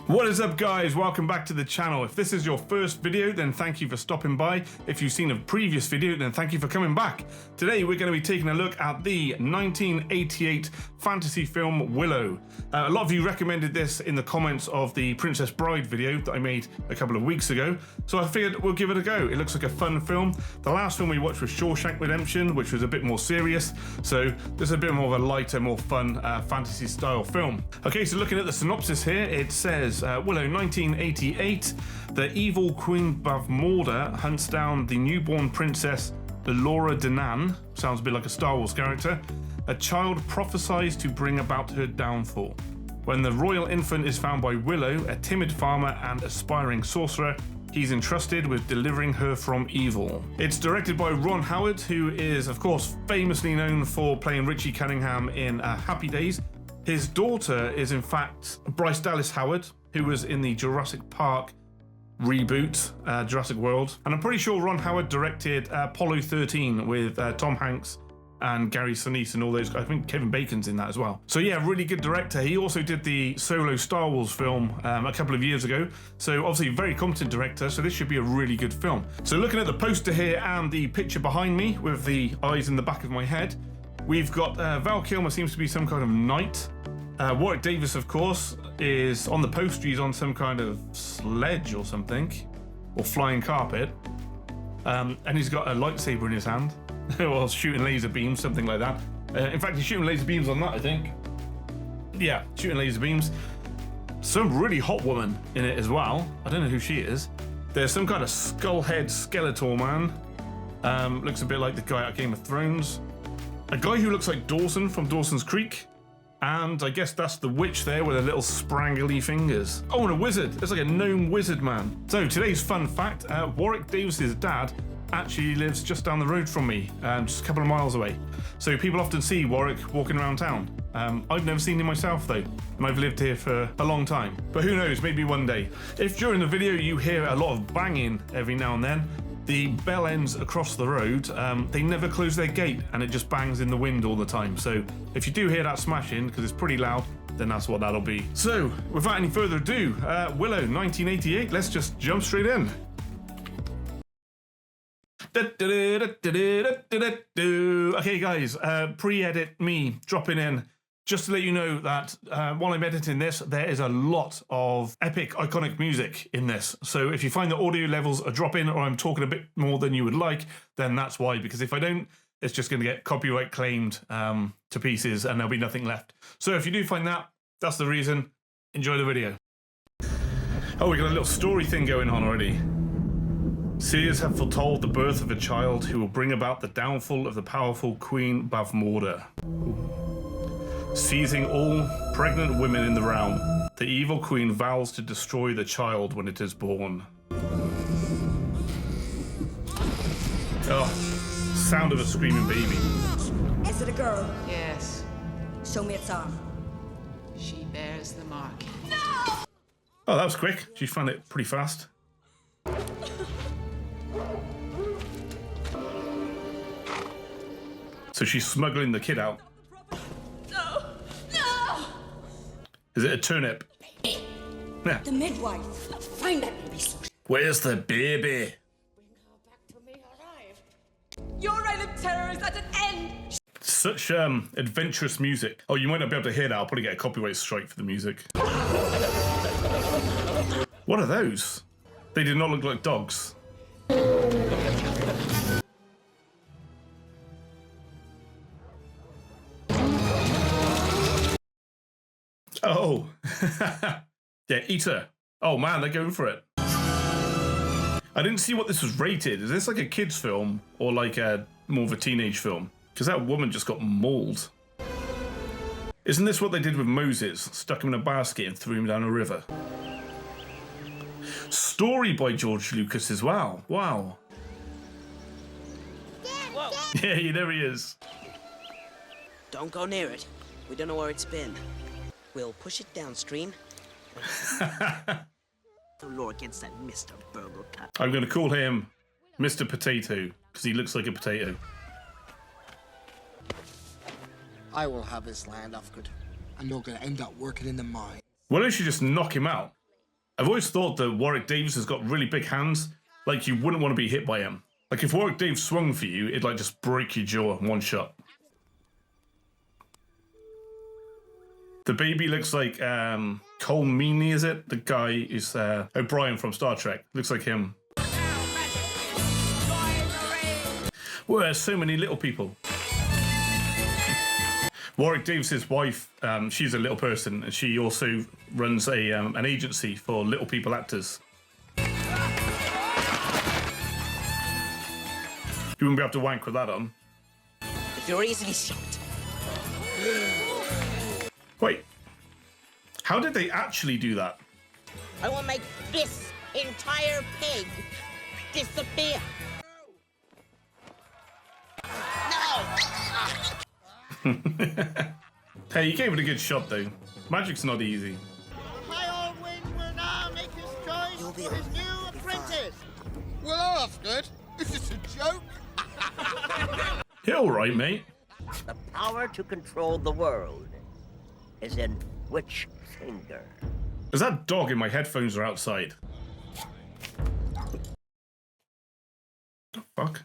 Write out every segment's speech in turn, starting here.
What is up, guys? Welcome back to the channel. If this is your first video, then thank you for stopping by. If you've seen a previous video, then thank you for coming back. Today we're going to be taking a look at the 1988 fantasy film Willow. A lot of you recommended this in the comments of the Princess Bride video that I made a couple of weeks ago, so I figured we'll give it a go. It looks like a fun film. The last film we watched was Shawshank Redemption, which was a bit more serious, so this is a bit more of a lighter, more fun fantasy style film. Okay, so looking at the synopsis here, it says Willow 1988, the evil Queen Bavmorda hunts down the newborn princess Laura Denan, sounds a bit like a Star Wars character, a child prophesies to bring about her downfall. When the royal infant is found by Willow, a timid farmer and aspiring sorcerer, he's entrusted with delivering her from evil. It's directed by Ron Howard, who is, of course, famously known for playing Richie Cunningham in Happy Days. His daughter is, in fact, Bryce Dallas Howard, who was in the Jurassic Park reboot, Jurassic World. And I'm pretty sure Ron Howard directed Apollo 13 with Tom Hanks and Gary Sinise and all those guys. I think Kevin Bacon's in that as well. So yeah, really good director. He also did the solo Star Wars film a couple of years ago. So obviously very competent director, so this should be a really good film. So looking at the poster here and the picture behind me with the eyes in the back of my head, we've got Val Kilmer seems to be some kind of knight. Warwick Davies, of course, is on the poster. He's on some kind of sledge or something, or flying carpet. And he's got a lightsaber in his hand. Or shooting laser beams, something like that. In fact, he's shooting laser beams on that, I think. Yeah, shooting laser beams. Some really hot woman in it as well. I don't know who she is. There's some kind of skullhead Skeletor man. Looks a bit like the guy out of Game of Thrones. A guy who looks like Dawson from Dawson's Creek. And I guess that's the witch there with her little sprangly fingers. Oh, and a wizard. It's like a gnome wizard man. So today's fun fact, Warwick Davies' dad actually lives just down the road from me, just a couple of miles away. So people often see Warwick walking around town. I've never seen him myself though, and I've lived here for a long time. But who knows, maybe one day. If during the video you hear a lot of banging every now and then, the bell ends across the road, they never close their gate and it just bangs in the wind all the time. So if you do hear that smashing, because it's pretty loud, then that's what that'll be. So without any further ado, Willow 1988, let's just jump straight in. Okay guys, pre-edit me dropping in just to let you know that while I'm editing this, there is a lot of epic, iconic music in this. So if you find the audio levels are dropping or I'm talking a bit more than you would like, then that's why, because if I don't, it's just going to get copyright claimed to pieces and there'll be nothing left. So if you do find that, that's the reason. Enjoy the video. Oh, we got a little story thing going on already. Seers have foretold the birth of a child who will bring about the downfall of the powerful Queen Bavmorda. Seizing all pregnant women in the realm, the evil queen vows to destroy the child when it is born. Oh, sound of a screaming baby. Is it a girl? Yes, Show me its arm. she bears the mark. Oh, that was quick. She found it pretty fast. So she's smuggling the kid out. No! No! Is it a turnip? Yeah. The midwife. Find that baby, Sorcha. Where's the baby? Bring her back to me alive. Your reign of terror is at an end. Such adventurous music. Oh, you might not be able to hear that. I'll probably get a copyright strike for the music. What are those? They do not look like dogs. Oh. Yeah, eat her. Oh man, they're going for it. I didn't see what this was rated. Is this like a kid's film or like a more of a teenage film? Because that woman just got mauled. Isn't this what they did with Moses? Stuck him in a basket and threw him down a river. Story by George Lucas as well. Wow. Whoa. Yeah, there he is. Don't go near it. We don't know where it's been. We'll push it downstream. The law against that Mr. Burger Cut. I'm going to call him Mr. Potato because he looks like a potato. I will have this land, Offgood, and you're going to end up working in the mine. Why don't you just knock him out? I've always thought that Warwick Davies has got really big hands. Like, you wouldn't want to be hit by him. Like, if Warwick Davies swung for you, it'd, like, just break your jaw in one shot. The baby looks like, Cole Meany, is it? The guy is, O'Brien from Star Trek. Looks like him. Well, there's so many little people. Warwick Davies' wife, she's a little person, and she also runs a an agency for little people actors. You wouldn't be able to wank with that on. If you're easily shocked. Wait, how did they actually do that? I will make this entire pig disappear. No! Hey, you gave it a good shot, though. Magic's not easy. My old wing will now make his choice You'll be for his all new right. apprentice. Willow, that's good. Is this a joke? Yeah, all right, mate. The power to control the world is in which finger? Is that dog in my headphones or outside? The fuck?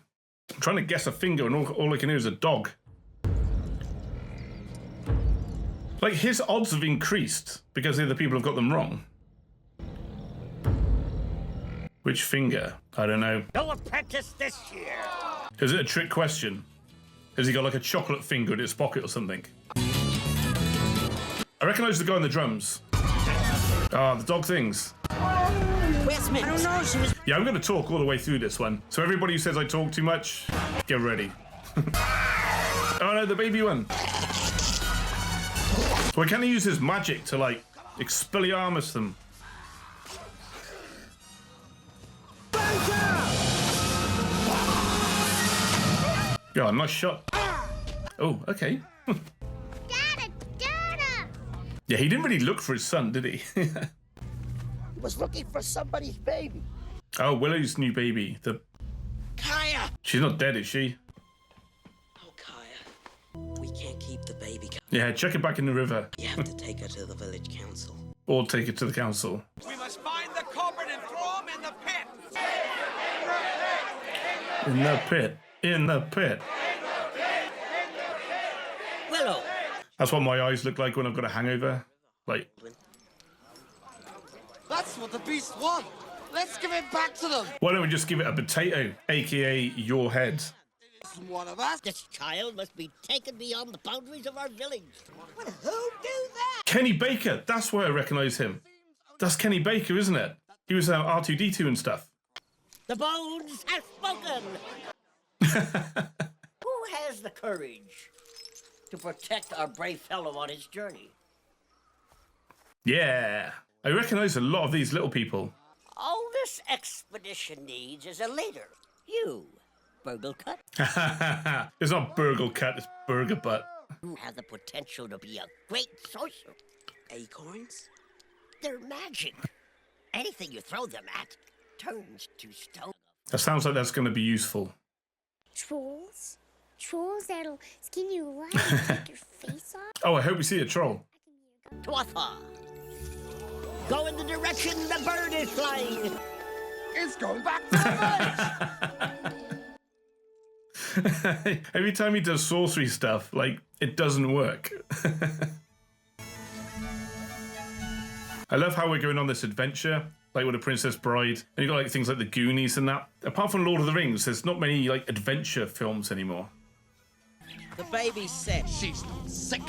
I'm trying to guess a finger and all I can hear is a dog. Like, his odds have increased because the other people have got them wrong. Which finger? I don't know. No apprentice this year. Is it a trick question? Has he got like a chocolate finger in his pocket or something? I recognise the guy on the drums. Ah, the dog things. Where's Mint? I don't know. She was. Yeah, I'm going to talk all the way through this one. So everybody who says I talk too much, get ready. Oh no, the baby one. So I can use his magic to, like, Expelliarmus them. Yeah, nice shot. Oh, okay. Dada, Dada! Yeah, he didn't really look for his son, did he? He was looking for somebody's baby. Oh, Willow's new baby. Kaya! She's not dead, is she? Oh, Kaya. We can't keep the baby. Yeah, chuck it back in the river. You have to take her to the village council. Or take it to the council. We must find the culprit and throw him in the pit. In the pit. In the pit. Willow! That's what my eyes look like when I've got a hangover. Like, That's what the beast want. Let's give it back to them. why don't we just give it a potato, aka your head? One of us. This child must be taken beyond the boundaries of our village. Who do that? Kenny Baker, that's why I recognise him. That's Kenny Baker, isn't it? He was R2-D2 and stuff. The bones have spoken. Who has the courage to protect our brave fellow on his journey? Yeah, I recognise a lot of these little people. All this expedition needs is a leader. You, Burglecut, It's not Burgle Cut, it's Burger Butt. who have the potential to be a great sorcerer. Acorns? They're magic. Anything you throw them at turns to stone. That sounds like that's going to be useful. Trolls? Trolls that'll skin you alive and take your face off? Oh, I hope we see a troll. Tuatha, go in the direction the bird is flying. It's going back to the village. Every time he does sorcery stuff, like, it doesn't work. I love how we're going on this adventure, like with a Princess Bride, and you got like things like the Goonies and that. Apart from Lord of the Rings, there's not many like adventure films anymore. The baby's sick. She's not sick.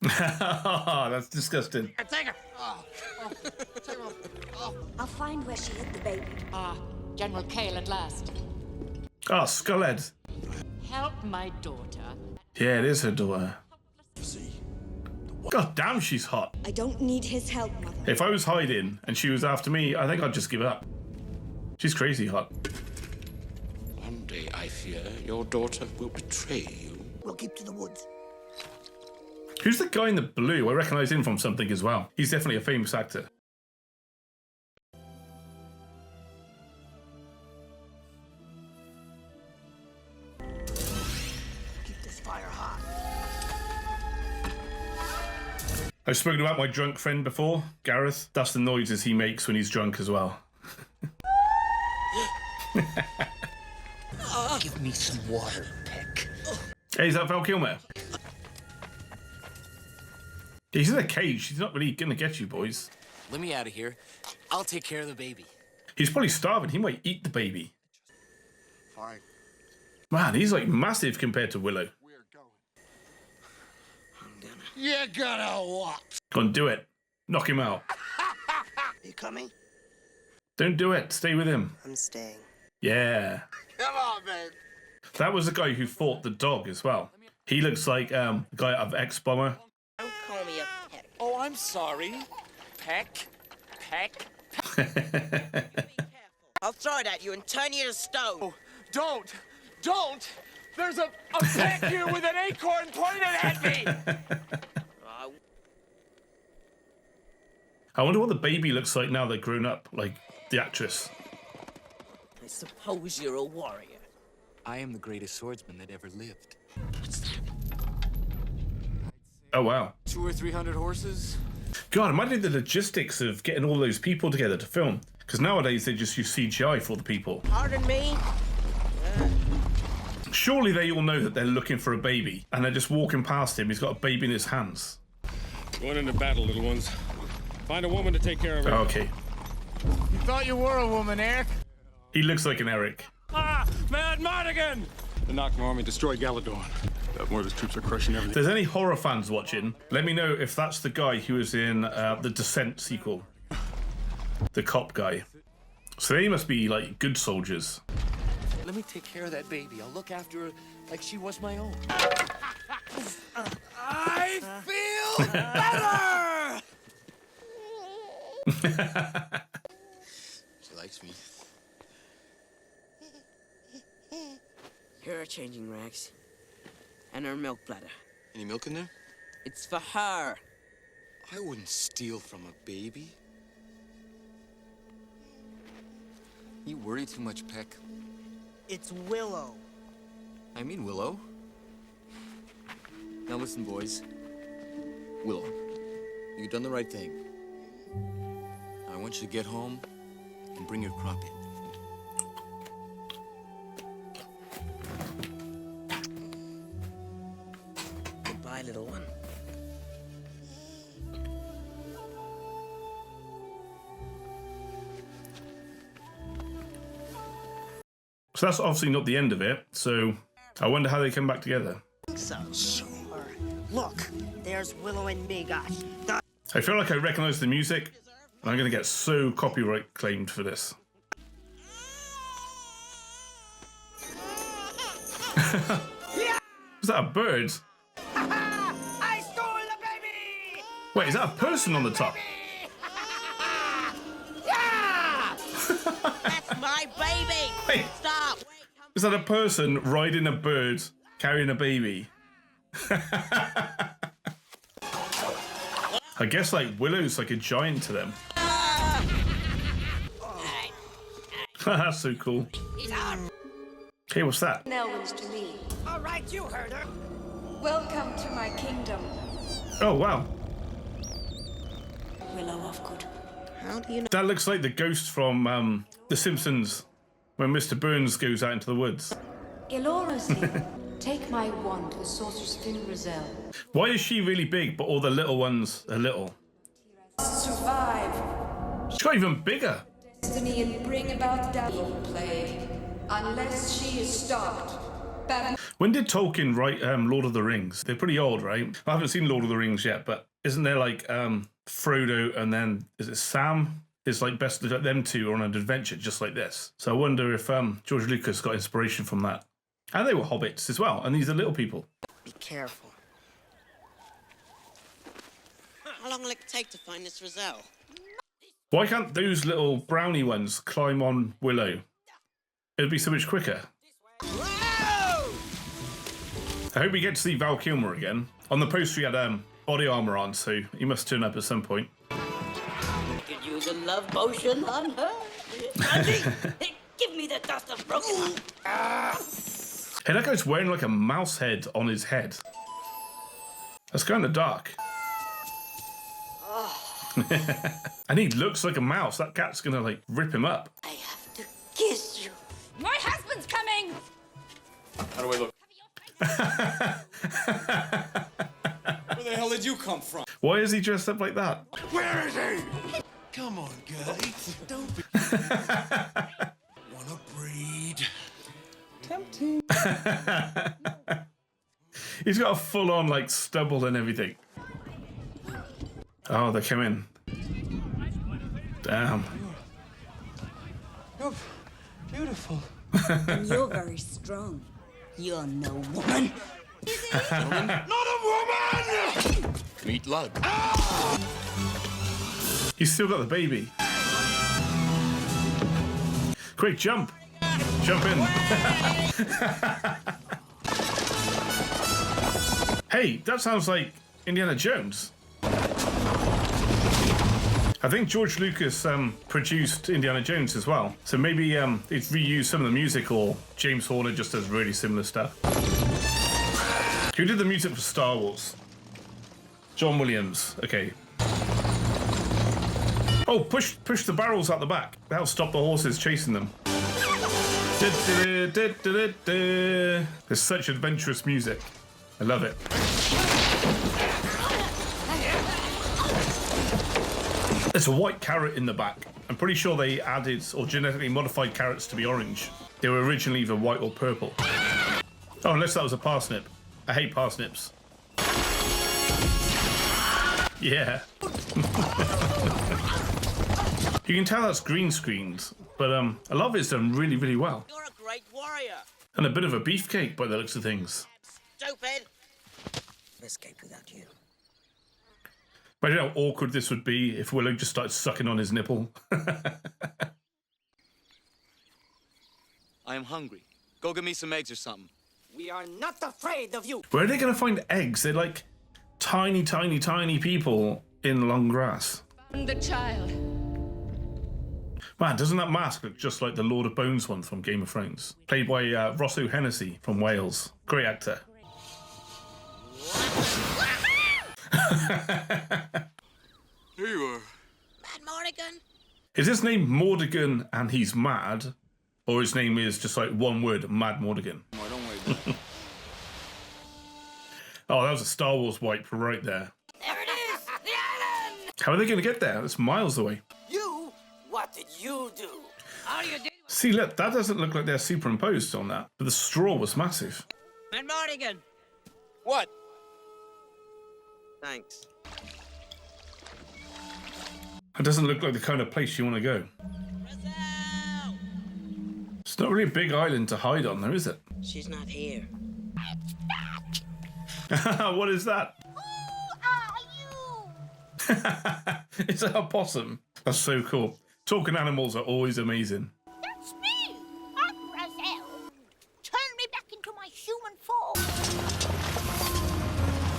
That's disgusting. Take her. Take her off. Oh. I'll find where she hid the baby. General Kale at last. Ah, Skullhead. Help my daughter. Yeah, it is her daughter. God damn, she's hot. I don't need his help, Mother. If I was hiding and she was after me, I think I'd just give up. She's crazy hot. One day, I fear, your daughter will betray you. We'll keep to the woods. Who's the guy in the blue? I recognise him from something as well. He's definitely a famous actor. Keep this fire hot. I've spoken about my drunk friend before, Gareth. That's the noises he makes when he's drunk as well. Give me some water, Peck. Hey, is that Val Kilmer? He's in a cage. He's not really going to get you, boys. Let me out of here. I'll take care of the baby. He's probably starving. He might eat the baby. Fine. Man, he's like massive compared to Willow. We're going. You're gonna what? Go on, do it. Knock him out. You coming? Don't do it. Stay with him. I'm staying. Yeah. Come on, man. That was the guy who fought the dog as well. He looks like the guy out of X-Bomber. Don't call me a Peck. Oh, I'm sorry. Peck. I'll throw it at you and turn you to stone. Oh, don't! There's a peck here with an acorn pointed at me! I wonder what the baby looks like now they're grown up, like the actress. I suppose you're a warrior. I am the greatest swordsman that ever lived. What's that? Oh, wow. 200 or 300 horses? God, imagine the logistics of getting all those people together to film. Because nowadays they just use CGI for the people. Pardon me? Surely they all know that they're looking for a baby, and they're just walking past him. He's got a baby in his hands. Going into battle, little ones. Find a woman to take care of her. Oh, okay. You thought you were a woman, Eric? He looks like an Eric. Ah, Mad Mardigan! The Nocturne army destroyed Galadorn. That Mordor's troops are crushing everything. If there's any horror fans watching, let me know if that's the guy who was in the Descent sequel. The cop guy. So they must be like good soldiers. Let me take care of that baby. I'll look after her like she was my own. I feel better! She likes me. Here are changing rags. And her milk bladder. Any milk in there? It's for her. I wouldn't steal from a baby. You worry too much, Peck. It's Willow. I mean Willow. Now listen, boys. Willow, you've done the right thing. Now I want you to get home and bring your crop in. Goodbye, little one. So that's obviously not the end of it. So I wonder how they come back together. So sure. Look, there's Willow and me, gosh. I feel like I recognize the music. And I'm going to get so copyright claimed for this. Is that a bird? I stole the baby! Wait, is that a person on the top? Yeah! That's my baby! Wait. Stop! Is that a person riding a bird, carrying a baby? I guess like Willow's like a giant to them. That's so cool. Okay, what's that? Nelwyn's to me. All right, you heard her. Welcome to my kingdom. Oh, wow. Willow of Good. How do you know? That looks like the ghost from The Simpsons when Mr. Burns goes out into the woods. Elora's here. Take my wand to the sorcerer's Fin Rizal. Why is she really big, but all the little ones are little? Survive She's got even bigger. destiny and bring about devil plague. Unless she is stopped. When did Tolkien write Lord of the Rings? They're pretty old, right? I haven't seen Lord of the Rings yet, but isn't there like Frodo and then is it Sam? It's like best that them two are on an adventure just like this. So I wonder if George Lucas got inspiration from that. And they were hobbits as well, and these are little people. Be careful. How long will it take to find this Rizal? Why can't those little brownie ones climb on Willow? It'd be so much quicker. Whoa! I hope we get to see Val Kilmer again. On the poster he had body armor on, so he must turn up at some point. Could use a love potion on her. Andy, give me the dust of broken. Hey, that guy's wearing like a mouse head on his head. That's kind of dark. And he looks like a mouse. That cat's gonna like rip him up. I have to kiss you. My husband's coming! How do I look? Where the hell did you come from? Why is he dressed up like that? Where is he? Come on, guys. Don't be... Wanna breed? Tempting. He's got a full-on like stubble and everything. Oh, they come in. Damn. You're beautiful. And you're very strong. You're no woman. Not a woman! Meet Lug. He's still got the baby. Quick, jump. Jump in. Hey, that sounds like Indiana Jones. I think George Lucas produced Indiana Jones as well. So maybe it's reused some of the music, or James Horner just does really similar stuff. Who did the music for Star Wars? John Williams. Okay. Oh, push the barrels out the back. That'll stop the horses chasing them. There's such adventurous music. I love it. There's a white carrot in the back. I'm pretty sure they added or genetically modified carrots to be orange. They were originally either white or purple. Oh, unless that was a parsnip. I hate parsnips. Yeah. You can tell that's green screened, but a lot of it's done really, really well. You're a great warrior. And a bit of a beefcake by the looks of things. Stupid. Escape without you. Imagine how awkward this would be if Willow just started sucking on his nipple. I am hungry. Go get me some eggs or something. We are not afraid of you. Where are they going to find eggs? They're like tiny, tiny, tiny people in long grass. The child. Man, doesn't that mask look just like the Lord of Bones one from Game of Thrones? Played by Ross O'Hennessy from Wales. Great actor. Here you are. Mad Morrigan. Is his name Mordigan and he's mad? Or his name is just like one word, Mad Mordigan? Oh, don't wait. Oh, that was a Star Wars wipe right there. There it is! The island! How are they going to get there? It's miles away. You? What did you do? All you did was... See, look, that doesn't look like they're superimposed on that. But the straw was massive. Mad Morrigan. What? Thanks. It doesn't look like the kind of place you want to go. It's not really a big island to hide on, though, is it? She's not here. What is that? Who are you? It's a possum. That's so cool. Talking animals are always amazing. That's me. I'm Razel. Turn me back into my human form.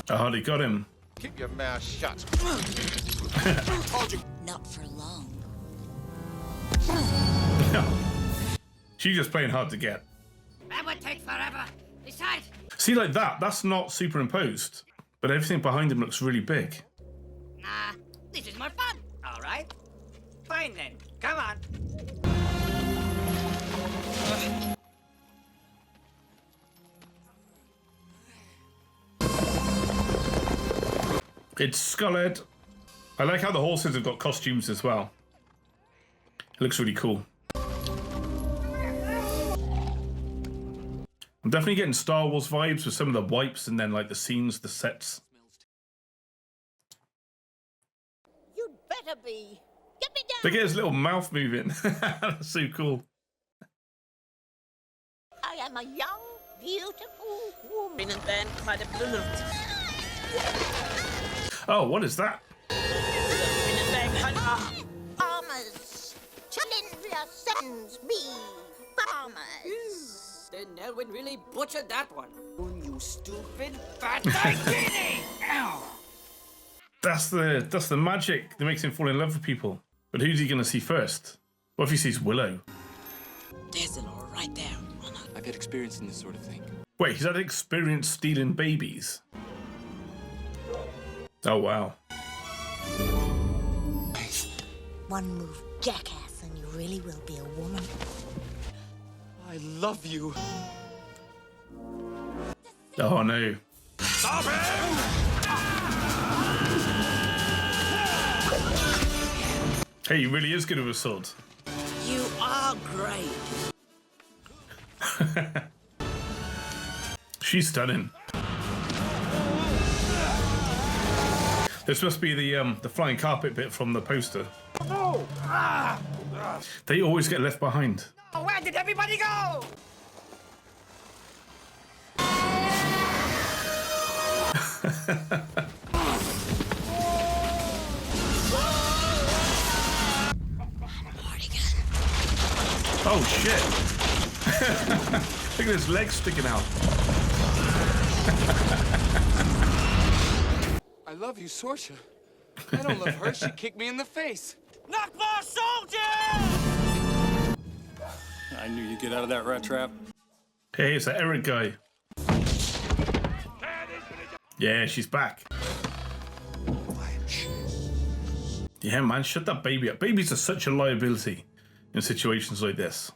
I hardly got him. Keep your mouth shut. Told you. Not for long. She's just playing hard to get. That would take forever. Besides... See, like that, that's not superimposed. But everything behind him looks really big. Nah, this is more fun. All right. Fine then. Come on. It's Skullhead. I like how the horses have got costumes as well. It looks really cool. I'm definitely getting Star Wars vibes with some of the wipes and then like the scenes, the sets. You'd better be. Get me down. Look at his little mouth moving. That's so cool. I am a young, beautiful woman. And then quite a balloon. Oh, what is that? Farmers. Challenger sends me. Farmers. Then Nelwyn really butchered that one. You stupid fat bikini! Ow! That's the magic that makes him fall in love with people. But who's he gonna see first? What if he sees Willow? There's it all right there. I've had experience in this sort of thing. Wait, he's had experience stealing babies. Oh wow. One move, jackass, and you really will be a woman. I love you. Oh no. Stop him! Hey, he really is good with a sword. You are great. She's stunning. This must be the flying carpet bit from the poster. No! They always get left behind. Where did everybody go? Oh shit! Look at his legs sticking out. I love you, Sorcha. I don't love her. She kicked me in the face. Knock more soldiers! I knew you'd get out of that rat trap. Hey, it's that Eric guy. Yeah, she's back. Yeah, man, shut that baby up. Babies are such a liability in situations like this.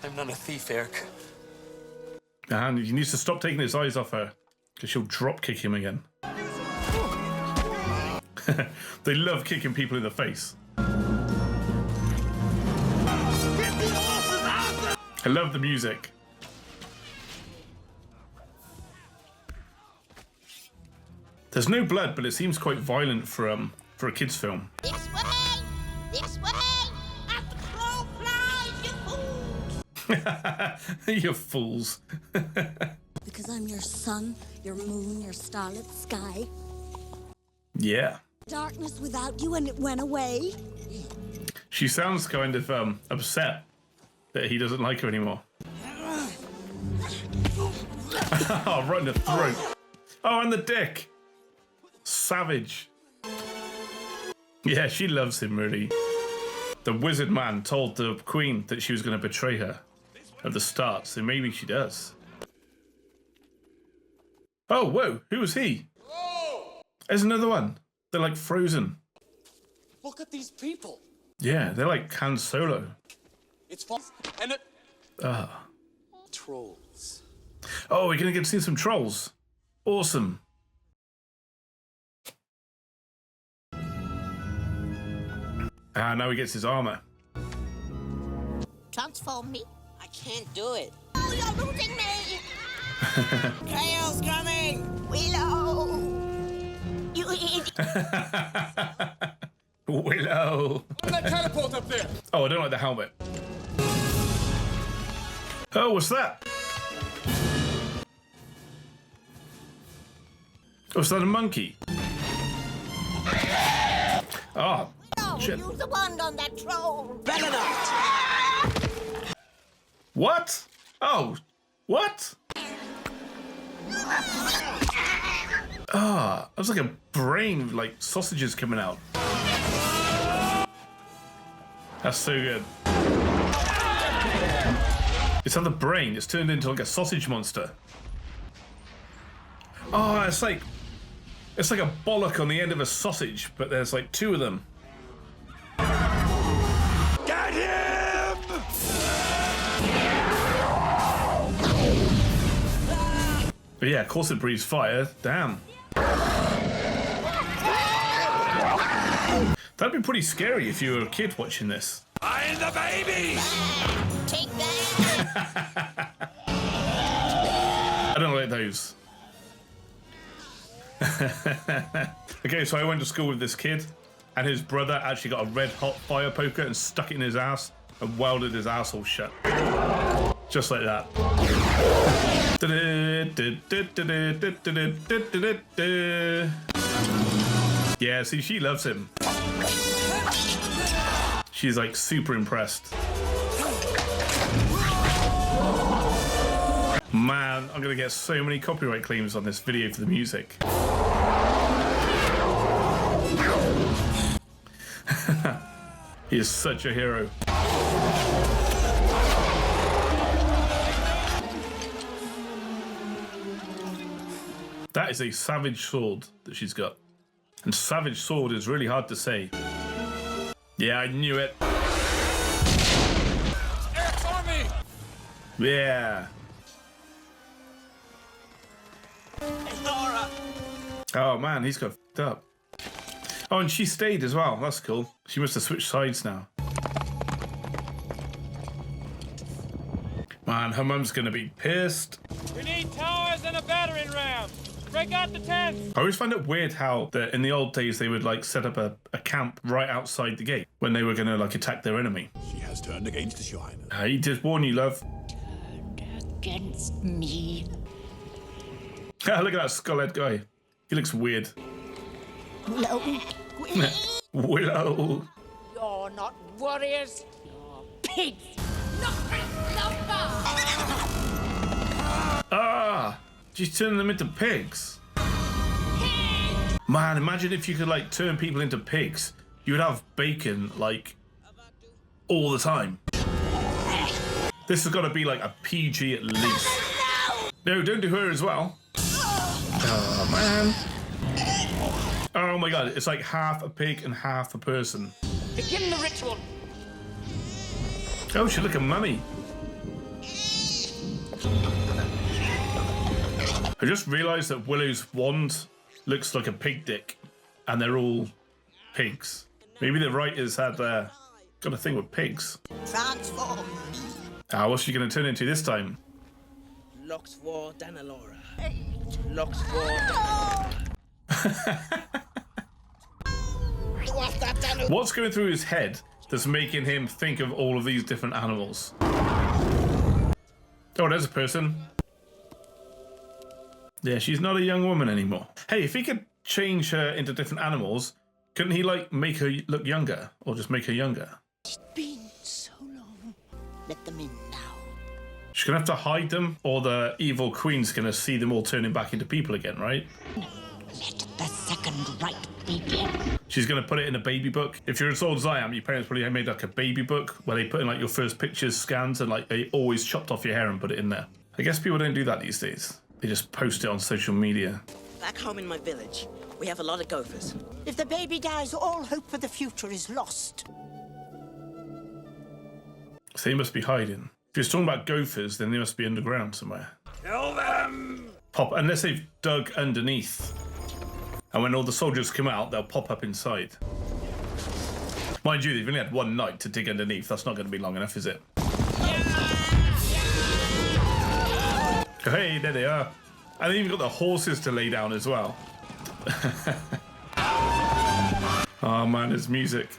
I'm not a thief, Eric. And he needs to stop taking his eyes off her, because she'll drop kick him again. They love kicking people in the face. I love the music. There's no blood, but it seems quite violent for a kids' film. This way! This way! As the crow flies, you fools! You fools. Because I'm your sun, your moon, your starlit sky. Yeah. Darkness without you and it went away. She sounds kind of upset that he doesn't like her anymore. Oh, right in the throat. Oh, and the dick. Savage. Yeah, she loves him, really. The wizard man told the queen that she was going to betray her at the start, so maybe she does. Oh, whoa, who was he? There's another one. They're like frozen. Look at these people. Yeah, they're like Han Solo. It's fun. And it... Trolls. Oh, we're going to get to see some trolls. Awesome. Now he gets his armor. Transform me. I can't do it. Oh, you're losing me! Chaos coming! Willow! You idiot! Willow. That catapult up there! Oh, I don't like the helmet. Oh, what's that? Oh, is that a monkey? Oh, shit. Use the wand on that troll! Better not! What? Oh, what? Ah, that was like a brain, like sausages coming out. That's so good. It's on the brain. It's turned into like a sausage monster. Oh, it's like a bollock on the end of a sausage, but there's like two of them. Get him! But yeah, of course it breathes fire. Damn. That'd be pretty scary if you were a kid watching this. Find the baby! Take that! I don't like those. Okay, so I went to school with this kid, and his brother actually got a red hot fire poker and stuck it in his ass and welded his asshole shut. Just like that. Yeah, see, she loves him. She's like super impressed. Man, I'm gonna get so many copyright claims on this video for the music. He is such a hero. That is a savage sword that she's got. And savage sword is really hard to say. Yeah, I knew it. Eric's army! Yeah. Laura! Oh man, he's got f***ed up. Oh, and she stayed as well. That's cool. She must have switched sides now. Man, her mum's gonna be pissed. We need towers and a battering ram. Break out the tents. I always find it weird how in the old days they would like set up a camp right outside the gate when they were gonna like attack their enemy. She has turned against the Shine. He just warn you, love. Turned against me. Look at that skullhead guy. He looks weird. Willow. Willow. You're not warriors. You're pigs. Ah! She's turning them into pigs. Man, imagine if you could like turn people into pigs. You would have bacon like all the time. This has got to be like a PG at least. No, don't do her as well. Oh man. Oh my god, it's like half a pig and half a person. Begin the ritual. Oh, she look a mummy. I just realised that Willow's wand looks like a pig dick, and they're all pigs. Maybe the writers had got a thing with pigs. Transform. What's she going to turn into this time? Locks for Danalora. Locks for Danalora. What's going through his head that's making him think of all of these different animals? Oh, there's a person. Yeah, she's not a young woman anymore. Hey, if he could change her into different animals, couldn't he, like, make her look younger? Or just make her younger? It's been so long. Let them in now. She's going to have to hide them, or the evil queen's going to see them all turning back into people again, right? No, let the second right begin. She's going to put it in a baby book. If you're as old as I am, your parents probably made, like, a baby book where they put in, like, your first pictures, scans, and, like, they always chopped off your hair and put it in there. I guess people don't do that these days. They just post it on social media. Back home in my village, we have a lot of gophers. If the baby dies, all hope for the future is lost. So they must be hiding. If you're talking about gophers, then they must be underground somewhere. Kill them! Pop, unless they've dug underneath. And when all the soldiers come out, they'll pop up inside. Mind you, they've only had one night to dig underneath. That's not going to be long enough, is it? Hey, there they are. And they even got the horses to lay down as well. Oh man, there's music.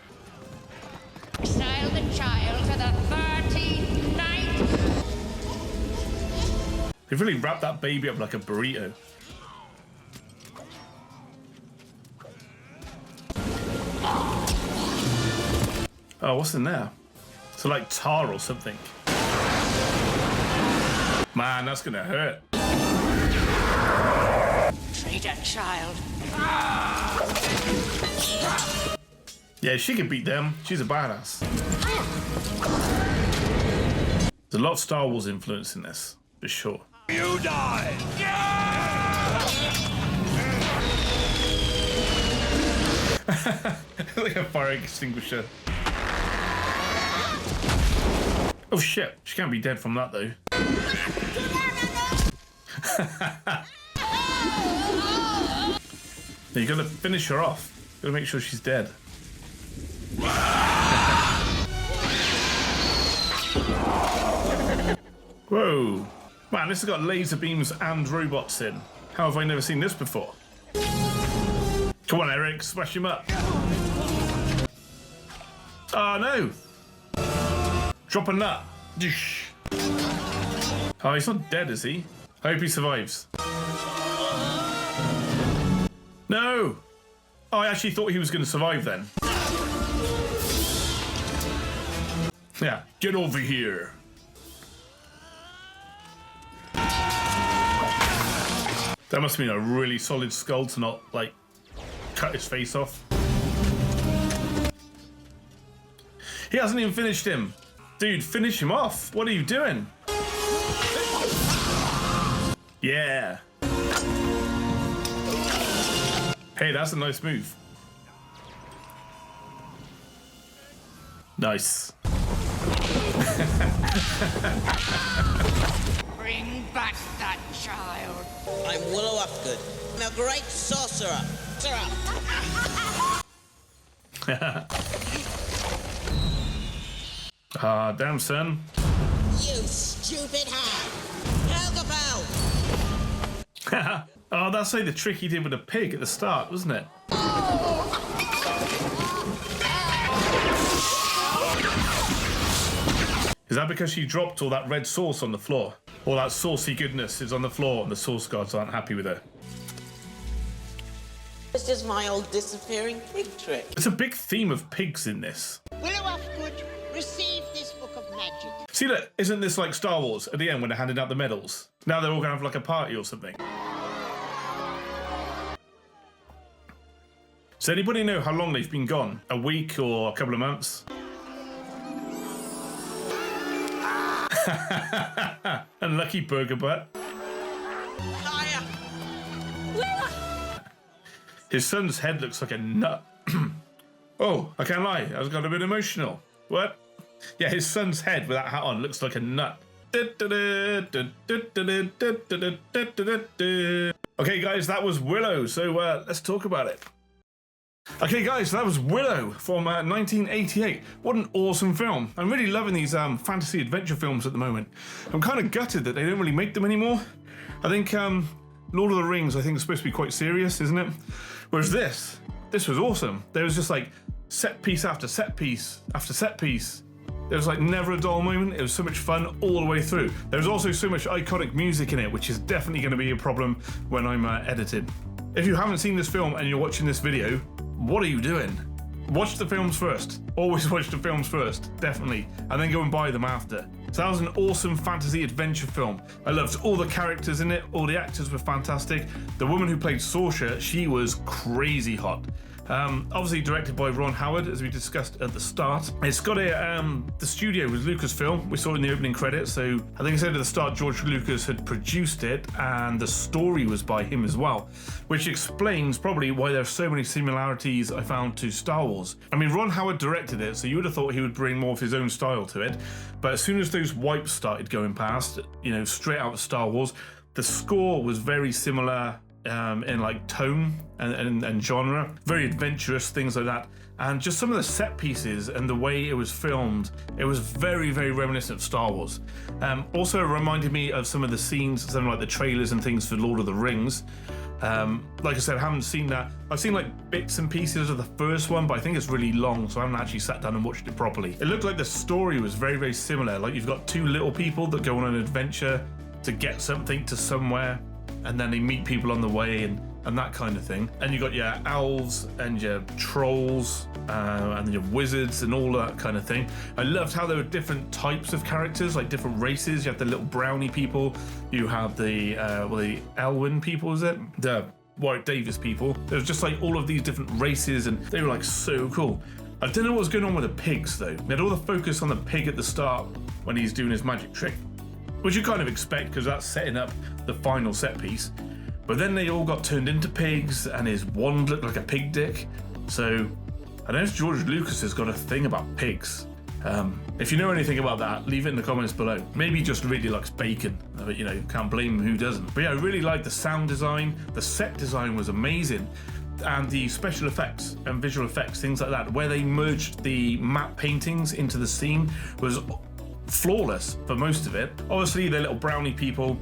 Exile the child to the 13th night. They've really wrapped that baby up like a burrito. Oh, what's in there? So like tar or something. Man, that's gonna hurt. Traitor child. Yeah, she can beat them. She's a badass. There's a lot of Star Wars influence in this, for sure. You die! Like a fire extinguisher. Oh shit, she can't be dead from that though. You gotta finish her off. Gotta make sure she's dead. Whoa. Man, this has got laser beams and robots in. How have I never seen this before? Come on, Eric, smash him up. Oh no. Drop a nut. Oh, he's not dead, is he? I hope he survives. No! Oh, I actually thought he was going to survive then. Yeah, get over here. That must have been a really solid skull to not, like, cut his face off. He hasn't even finished him. Dude, finish him off. What are you doing? Yeah. Hey, that's a nice move. Nice. Bring back that child. I'm Willow Upgood. I'm a great sorcerer. Ah, damn, son. You stupid hag! Helga! Oh, that's like the trick he did with the pig at the start, wasn't it? Is that because she dropped all that red sauce on the floor? All that saucy goodness is on the floor and the sauce gods aren't happy with her. It's just my old disappearing pig trick. There's a big theme of pigs in this. Willow Upgood, receive this book of magic. See, look, isn't this like Star Wars at the end when they're handing out the medals? Now they're all going to have like a party or something. Does anybody know how long they've been gone? A week or a couple of months? Unlucky burger butt. His son's head looks like a nut. Oh, I can't lie, I was got a bit emotional. What? Yeah, his son's head with that hat on looks like a nut. Okay, guys, that was Willow, so let's talk about it. Okay, guys, so that was Willow from 1988. What an awesome film. I'm really loving these fantasy adventure films at the moment. I'm kind of gutted that they don't really make them anymore. I think Lord of the Rings, I think, is supposed to be quite serious, isn't it? Whereas this was awesome. There was just like set piece after set piece after set piece. There was like never a dull moment. It was so much fun all the way through. There was also so much iconic music in it, which is definitely going to be a problem when I'm edited. If you haven't seen this film and you're watching this video, what are you doing? Watch the films first. Always watch the films first, definitely, and then go and buy them after. So that was an awesome fantasy adventure film. I loved all the characters in it, all the actors were fantastic. The woman who played Sorcha, she was crazy hot. Obviously directed by Ron Howard, as we discussed at the start. It's got the studio was Lucasfilm. We saw it in the opening credits. So I think I said at the start George Lucas had produced it and the story was by him as well, which explains probably why there's so many similarities I found to Star Wars. I mean, Ron Howard directed it, so you would have thought he would bring more of his own style to it. But as soon as those wipes started going past, you know, straight out of Star Wars, the score was very similar in like tone and genre, very adventurous, things like that. And just some of the set pieces and the way it was filmed, it was very, very reminiscent of Star Wars. Also it reminded me of some of the scenes, some like the trailers and things for Lord of the Rings. Like I said, I haven't seen that. I've seen like bits and pieces of the first one, but I think it's really long, so I haven't actually sat down and watched it properly. It looked like the story was very, very similar. Like you've got two little people that go on an adventure to get something to somewhere, and then they meet people on the way and that kind of thing. And you got your elves and your trolls and your wizards and all that kind of thing. I loved how there were different types of characters, like different races. You have the little brownie people, you have the Elwyn people, is it? The Warwick Davies people. There was just like all of these different races and they were like so cool. I don't know what was going on with the pigs though. They had all the focus on the pig at the start when he's doing his magic trick, which you kind of expect because that's setting up the final set piece. But then they all got turned into pigs and his wand looked like a pig dick. So I don't know if George Lucas has got a thing about pigs. If you know anything about that, leave it in the comments below. Maybe he just really likes bacon, but you know, can't blame him who doesn't. But yeah, I really liked the sound design. The set design was amazing. And the special effects and visual effects, things like that, where they merged the matte paintings into the scene was flawless for most of it. Obviously, the little brownie people,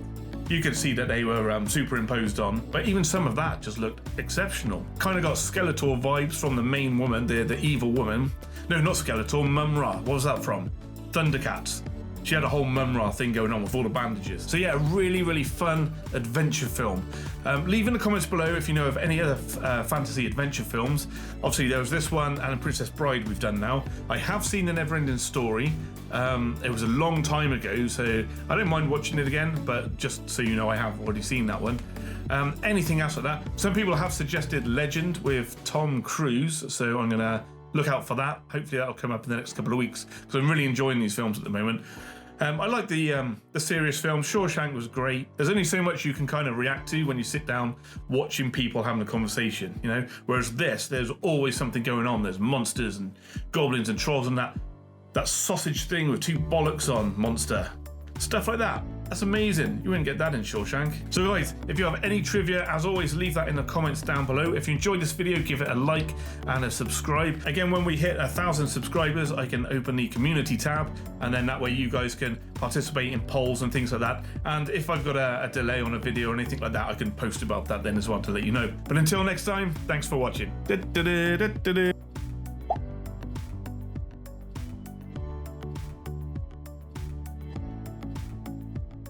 you could see that they were superimposed on, but even some of that just looked exceptional. Kind of got Skeletor vibes from the main woman, the evil woman. No, not Skeletor, Mum-Ra. What was that from? Thundercats. She had a whole Mum-Ra thing going on with all the bandages. So yeah, a really, really fun adventure film. Leave in the comments below if you know of any other fantasy adventure films. Obviously there was this one and Princess Bride we've done now. I have seen The Neverending Story. It was a long time ago, so I don't mind watching it again, but just so you know, I have already seen that one. Anything else like that? Some people have suggested Legend with Tom Cruise, so I'm gonna look out for that. Hopefully that'll come up in the next couple of weeks because I'm really enjoying these films at the moment. I like the serious film. Shawshank was great. There's only so much you can kind of react to when you sit down watching people having a conversation, you know? Whereas this, there's always something going on. There's monsters and goblins and trolls and that sausage thing with 2 bollocks on monster. Stuff like that. That's amazing. You wouldn't get that in Shawshank. So guys, if you have any trivia, as always, leave that in the comments down below. If you enjoyed this video, give it a like and a subscribe. Again, when we hit 1,000 subscribers, I can open the community tab, and then that way you guys can participate in polls and things like that. And if I've got a delay on a video or anything like that, I can post about that then as well to let you know. But until next time, thanks for watching.